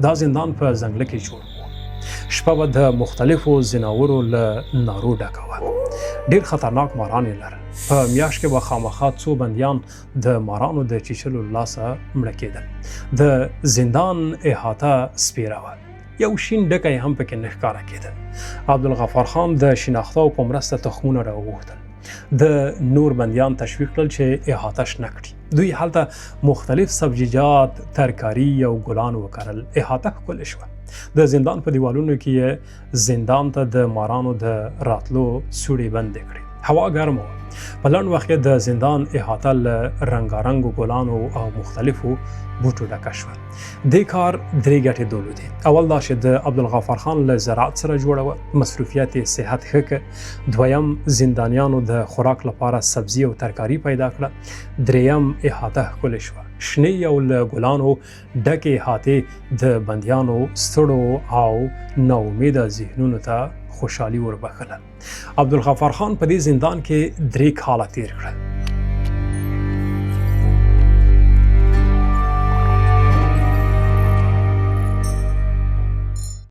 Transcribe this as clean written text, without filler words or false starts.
دا زندان په ځنګله کې جوړ و. شپه به د مختلفو ځناورو له نارو ډکه وه. ډېر خطرناک ماران یې لرل. په میاشت کې به خامخا څو بندیان د مارانو د چیچلو له لاسه مړه کېدل. د زندان احاطه سپېره وه. یو شین ډکی هم پکې نه ښکاره کېده. عبدالغفار خان د شناختو په مرسته تخمونه راوغوښتل. د نور بندیان تشویق کړل چې احاطه شنه کړي. دوی هلته مختلف سبزیجات، ترکاري او ګلان وکرل. احاطه ښکلې شوه. د زندان په دیوالونو کې زندان ته د مارانو د راتلو سوړې بندې کړې. هوا ګرمه وه. په لنډ وخت کې د زندان احاطه له رنګارنګو ګلانو او مختلفو بوټو ډکه شوه. دې کار درې ګټې درلودې. اول دا چې د عبدالغفار خان له زراعت سره جوړه وه. مصروفیت یې صحت ښه کړ. دویم، زندانیانو د خوراک لپاره سبزي او ترکاري پیدا کړه. دریم، احاطه ښکلې شوه. شنې او له ګلانو ډکې احاطې د بندیانو ستړو او ناامیده ذهنونو ته خوشحالي وربښله. عبدالغفار خان په دې زندان کې 3 کاله تیر کړل.